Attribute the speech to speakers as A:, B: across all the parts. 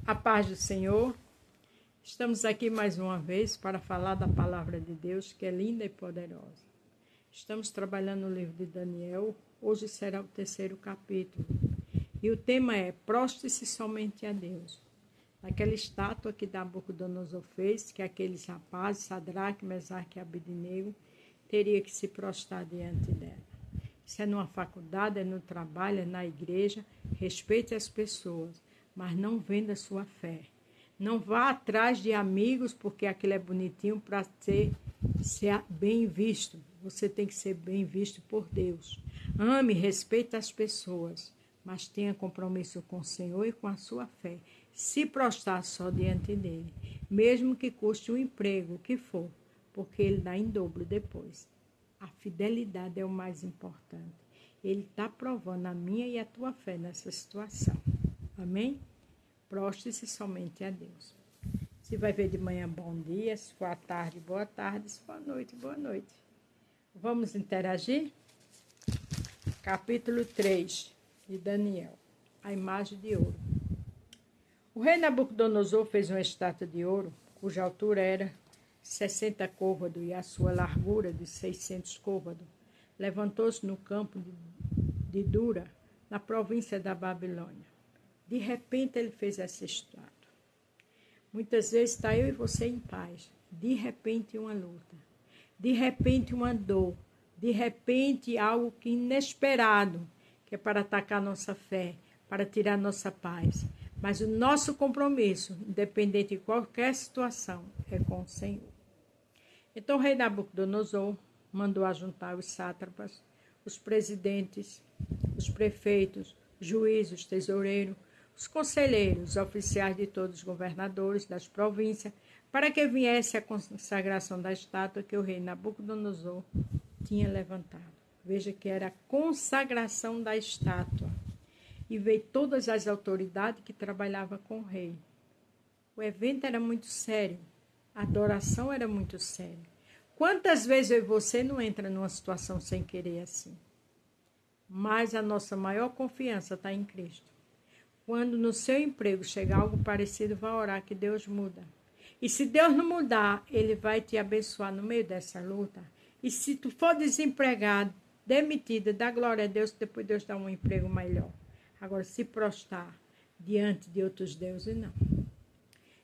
A: A paz do Senhor. Estamos aqui mais uma vez para falar da palavra de Deus, que é linda e poderosa. Estamos trabalhando no livro de Daniel. Hoje será o 3º capítulo. E o tema é: prostre-se somente a Deus. Aquela estátua que Nabucodonosor fez, que aqueles rapazes, Sadraque, Mesaque e Abednego, teria que se prostrar diante dela. Isso é numa faculdade, é no trabalho, é na igreja. Respeite as pessoas, mas não venda sua fé. Não vá atrás de amigos porque aquilo é bonitinho para ser bem visto. Você tem que ser bem visto por Deus. Ame, respeite as pessoas, mas tenha compromisso com o Senhor e com a sua fé. Se prostrar só diante dele, mesmo que custe um emprego, o que for, porque ele dá em dobro depois. A fidelidade é o mais importante. Ele está provando a minha e a tua fé nessa situação. Amém? Prostre-se somente a Deus. Se vai ver de manhã, bom dia. Se for à tarde, boa tarde. Se for à noite, boa noite. Vamos interagir? Capítulo 3 de Daniel. A imagem de ouro. O rei Nabucodonosor fez uma estátua de ouro, cuja altura era 60 côvados e a sua largura de 600 côvados. Levantou-se no campo de Dura, na província da Babilônia. De repente ele fez essa estátua. Muitas vezes está eu e você em paz. De repente uma luta. De repente uma dor. De repente algo que inesperado, que é para atacar nossa fé, para tirar nossa paz. Mas o nosso compromisso, independente de qualquer situação, é com o Senhor. Então o rei Nabucodonosor mandou ajuntar os sátrapas, os presidentes, os prefeitos, juízes, tesoureiros, os conselheiros, os oficiais de todos os governadores das províncias, para que viesse a consagração da estátua que o rei Nabucodonosor tinha levantado. Veja que era a consagração da estátua. E veio todas as autoridades que trabalhavam com o rei. O evento era muito sério. A adoração era muito séria. Quantas vezes eu e você não entra numa situação sem querer assim? Mas a nossa maior confiança está em Cristo. Quando no seu emprego chegar algo parecido, vá orar que Deus muda. E se Deus não mudar, Ele vai te abençoar no meio dessa luta. E se tu for desempregado, demitida, dá glória a Deus, depois Deus dá um emprego melhor. Agora, se prostrar diante de outros deuses, não.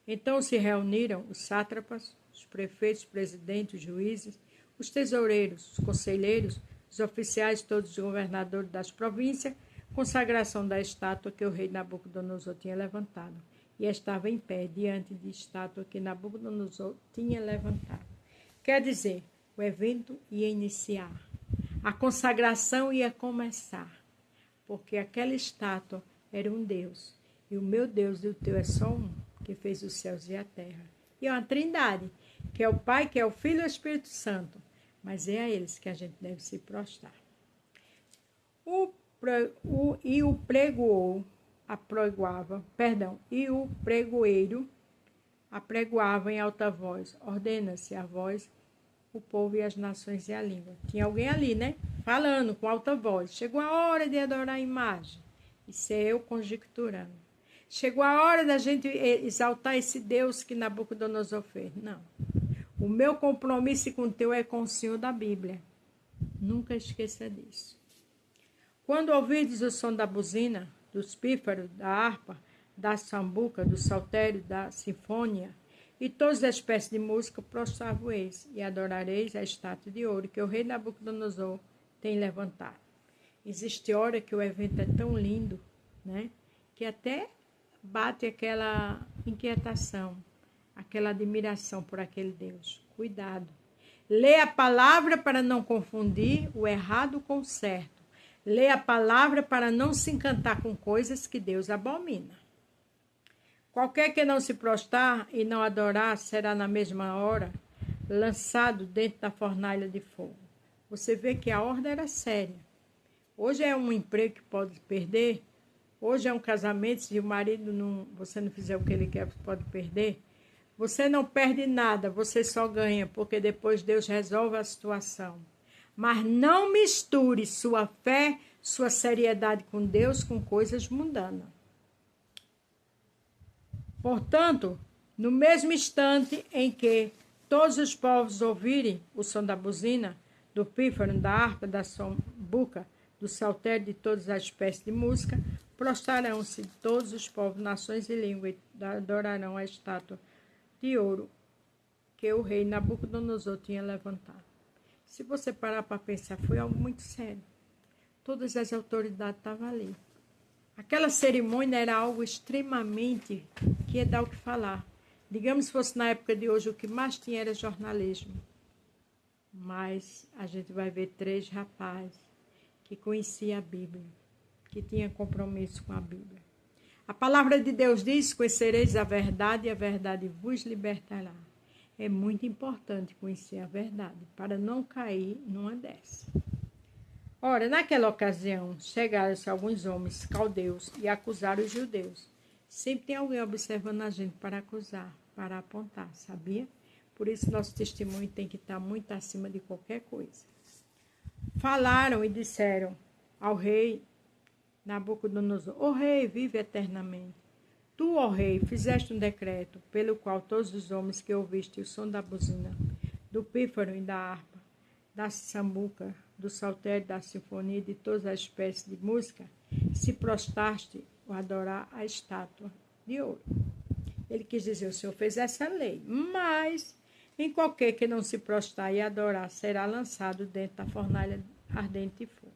A: Então se reuniram os sátrapas, os prefeitos, os presidentes, os juízes, os tesoureiros, os conselheiros, os oficiais, todos os governadores das províncias, consagração da estátua que o rei Nabucodonosor tinha levantado. E estava em pé diante de estátua que Nabucodonosor tinha levantado. Quer dizer, o evento ia iniciar. A consagração ia começar. Porque aquela estátua era um Deus. E o meu Deus e o teu é só um, que fez os céus e a terra. E é uma trindade, que é o Pai, que é o Filho e o Espírito Santo. Mas é a eles que a gente deve se prostrar. O pregoeiro apregoava em alta voz: ordena-se a voz, o povo e as nações e a língua. Tinha alguém ali, né? Falando com alta voz. Chegou a hora de adorar a imagem. Isso é eu conjecturando. Chegou a hora da gente exaltar esse Deus que Nabucodonosor fez. Não. O meu compromisso com o teu é com o Senhor da Bíblia. Nunca esqueça disso. Quando ouvides o som da buzina, dos pífaros, da harpa, da sambuca, do saltério, da sinfonia e todas as espécies de música, prostrar-vos-eis e adorareis a estátua de ouro que o rei Nabucodonosor tem levantado. Existe hora que o evento é tão lindo, né, que até bate aquela inquietação, aquela admiração por aquele Deus. Cuidado. Lê a palavra para não confundir o errado com o certo. Lê a palavra para não se encantar com coisas que Deus abomina. Qualquer que não se prostrar e não adorar será na mesma hora lançado dentro da fornalha de fogo. Você vê que a ordem era séria. Hoje é um emprego que pode perder. Hoje é um casamento, se o marido você não fizer o que ele quer, você pode perder. Você não perde nada, você só ganha, porque depois Deus resolve a situação. Mas não misture sua fé, sua seriedade com Deus com coisas mundanas. Portanto, no mesmo instante em que todos os povos ouvirem o som da buzina, do pífaro, da harpa, da sambuca, do saltério, de todas as espécies de música, prostrarão-se todos os povos, nações e línguas e adorarão a estátua de ouro que o rei Nabucodonosor tinha levantado. Se você parar para pensar, foi algo muito sério. Todas as autoridades estavam ali. Aquela cerimônia era algo extremamente que ia dar o que falar. Digamos, se fosse na época de hoje, o que mais tinha era jornalismo. Mas a gente vai ver 3 rapazes que conheciam a Bíblia, que tinham compromisso com a Bíblia. A palavra de Deus diz: conhecereis a verdade e a verdade vos libertará. É muito importante conhecer a verdade, para não cair numa dessas. Ora, naquela ocasião, chegaram-se alguns homens caldeus e acusaram os judeus. Sempre tem alguém observando a gente para acusar, para apontar, sabia? Por isso, nosso testemunho tem que estar muito acima de qualquer coisa. Falaram e disseram ao rei Nabucodonosor: ó rei, vive eternamente. Tu, ó rei, fizeste um decreto pelo qual todos os homens que ouviste o som da buzina, do pífaro e da harpa, da sambuca, do saltério, da sinfonia e de todas as espécies de música, se prostraste ou adorar a estátua de ouro. Ele quis dizer: o Senhor fez essa lei, mas em qualquer que não se prostrar e adorar será lançado dentro da fornalha ardente de fogo.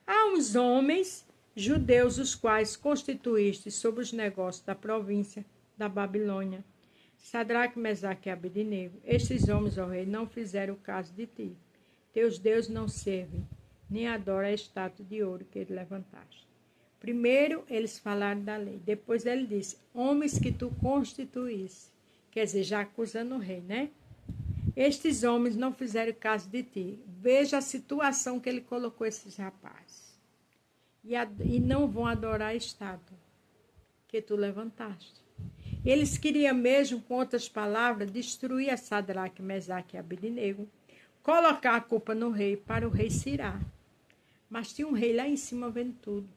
A: Há uns homens judeus, os quais constituíste sobre os negócios da província da Babilônia, Sadraque, Mesaque e Abednego. Estes homens, ó rei, não fizeram caso de ti. Teus deuses não servem, nem adoram a estátua de ouro que ele levantaste. Primeiro eles falaram da lei, depois ele disse: homens que tu constituísse. Quer dizer, já acusando o rei, né? Estes homens não fizeram caso de ti. Veja a situação que ele colocou esses rapazes. E não vão adorar a estátua que tu levantaste. Eles queriam mesmo, com outras palavras, destruir a Sadraque, Mesaque e Abednego, colocar a culpa no rei, para o rei se irar. Mas tinha um rei lá em cima vendo tudo.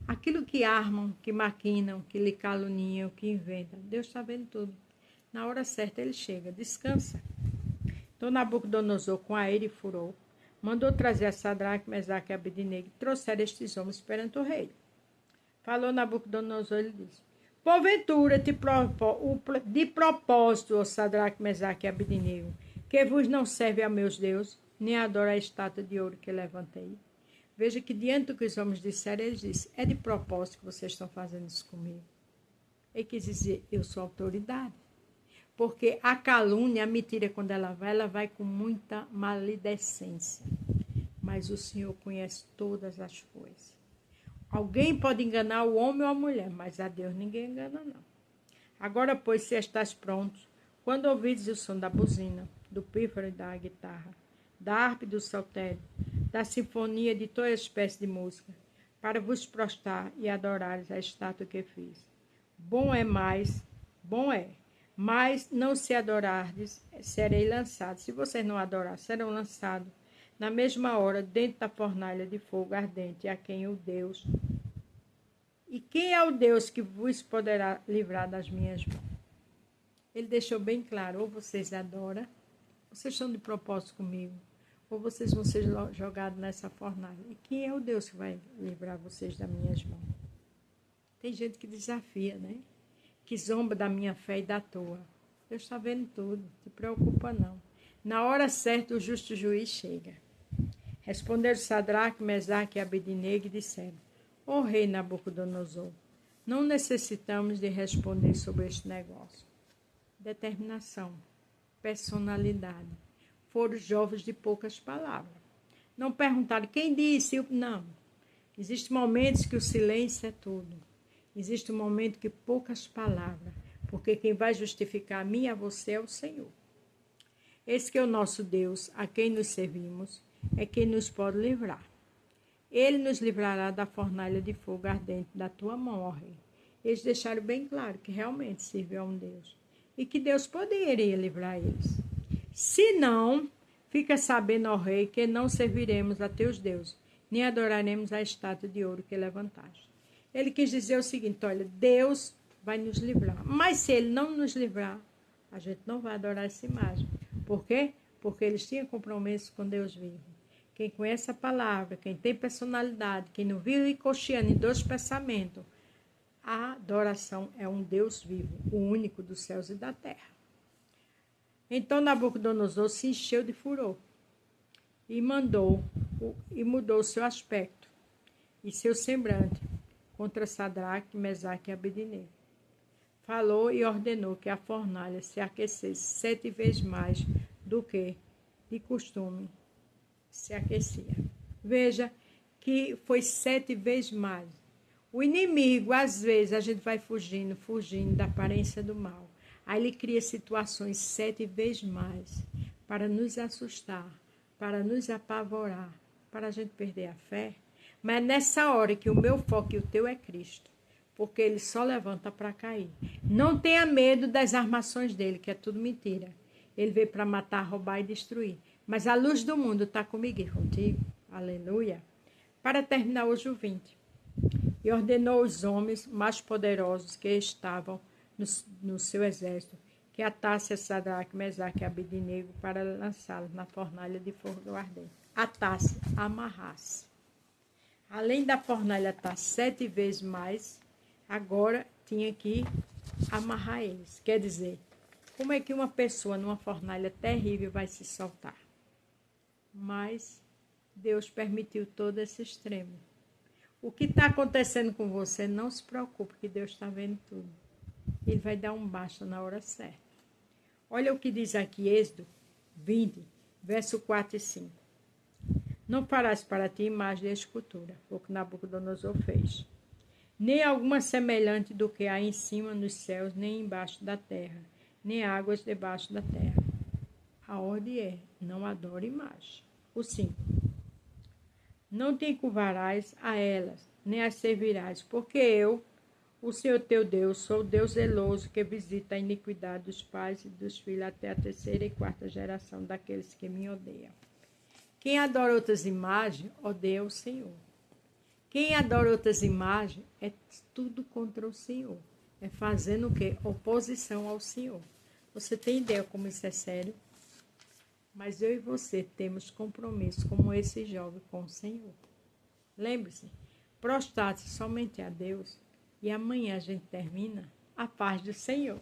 A: Aquilo que armam, que maquinam, que lhe caluniam, que inventam, Deus está vendo tudo. Na hora certa ele chega, descansa. Então Nabucodonosor, com a ira e furor, mandou trazer a Sadraque, Mesaque e Abednego e trouxeram estes homens perante o rei. Falou Nabucodonosor, ele disse: porventura, de propósito, ó Sadraque, Mesaque e Abednego, que vos não serve a meus deuses, nem adora a estátua de ouro que levantei. Veja que diante do que os homens disseram, ele disse: é de propósito que vocês estão fazendo isso comigo. Ele quis dizer: eu sou autoridade. Porque a calúnia, a mentira, quando ela vai com muita maledicência. Mas o Senhor conhece todas as coisas. Alguém pode enganar o homem ou a mulher, mas a Deus ninguém engana, não. Agora, pois, se estás prontos, quando ouvides o som da buzina, do pífaro e da guitarra, da harpa e do saltério, da sinfonia de toda espécie de música, para vos prostrar e adorares a estátua que fiz. Bom é, mas não se adorardes, serei lançado. Se vocês não adorarem, serão lançados na mesma hora dentro da fornalha de fogo ardente, a quem o Deus. E quem é o Deus que vos poderá livrar das minhas mãos? Ele deixou bem claro: ou vocês adoram, vocês estão de propósito comigo, ou vocês vão ser jogados nessa fornalha. E quem é o Deus que vai livrar vocês das minhas mãos? Tem gente que desafia, né? Que zomba da minha fé e da tua. Deus está vendo tudo, não te preocupa não. Na hora certa o justo juiz chega. Responderam Sadraque, Mesaque e Abednego e disseram: ó rei Nabucodonosor, não necessitamos de responder sobre este negócio. Determinação, personalidade. Foram jovens de poucas palavras. Não perguntaram quem disse, não. Existem momentos que o silêncio é tudo. Existe um momento que poucas palavras, porque quem vai justificar a mim e a você é o Senhor. Esse que é o nosso Deus, a quem nos servimos, é quem nos pode livrar. Ele nos livrará da fornalha de fogo ardente da tua mão, ó rei. Eles deixaram bem claro que realmente serviu a um Deus e que Deus poderia livrar eles. Se não, fica sabendo, ó rei, que não serviremos a teus deuses, nem adoraremos a estátua de ouro que levantaste. Ele quis dizer o seguinte: olha, Deus vai nos livrar. Mas se ele não nos livrar, a gente não vai adorar essa imagem. Por quê? Porque eles tinham compromisso com Deus vivo. Quem conhece a palavra, quem tem personalidade, quem não vive cocheando em dois pensamentos, a adoração é um Deus vivo, o único dos céus e da terra. Então Nabucodonosor se encheu de furor e mudou seu aspecto e seu semblante contra Sadraque, Mesaque e Abednego. Falou e ordenou que a fornalha se aquecesse 7 vezes mais do que de costume se aquecia. Veja que foi 7 vezes mais. O inimigo, às vezes, a gente vai fugindo da aparência do mal. Aí ele cria situações 7 vezes mais para nos assustar, para nos apavorar, para a gente perder a fé. Mas nessa hora que o meu foco e o teu é Cristo, porque ele só levanta para cair. Não tenha medo das armações dele, que é tudo mentira. Ele veio para matar, roubar e destruir. Mas a luz do mundo está comigo e contigo. Aleluia. Para terminar hoje o 20. E ordenou os homens mais poderosos que estavam no seu exército, que atasse a Sadraque, Mesaque e Abednego para lançá-los na fornalha de fogo ardente. Atasse, amarrasse. Além da fornalha estar 7 vezes mais, agora tinha que amarrar eles. Quer dizer, como é que uma pessoa numa fornalha terrível vai se soltar? Mas Deus permitiu todo esse extremo. O que está acontecendo com você, não se preocupe, que Deus está vendo tudo. Ele vai dar um basta na hora certa. Olha o que diz aqui, Êxodo 20, verso 4 e 5. Não farás para ti imagem de escultura, o que Nabucodonosor fez, nem alguma semelhante do que há em cima nos céus, nem embaixo da terra, nem águas debaixo da terra. A ordem é, não adore imagem. O 5. Não te encurvarás a elas, nem as servirás, porque eu, o Senhor teu Deus, sou o Deus zeloso que visita a iniquidade dos pais e dos filhos até a 3ª e 4ª geração daqueles que me odeiam. Quem adora outras imagens, odeia o Senhor. Quem adora outras imagens é tudo contra o Senhor. É fazendo o quê? Oposição ao Senhor. Você tem ideia como isso é sério? Mas eu e você temos compromisso como esse jovem com o Senhor. Lembre-se, prostate somente a Deus e amanhã a gente termina a paz do Senhor.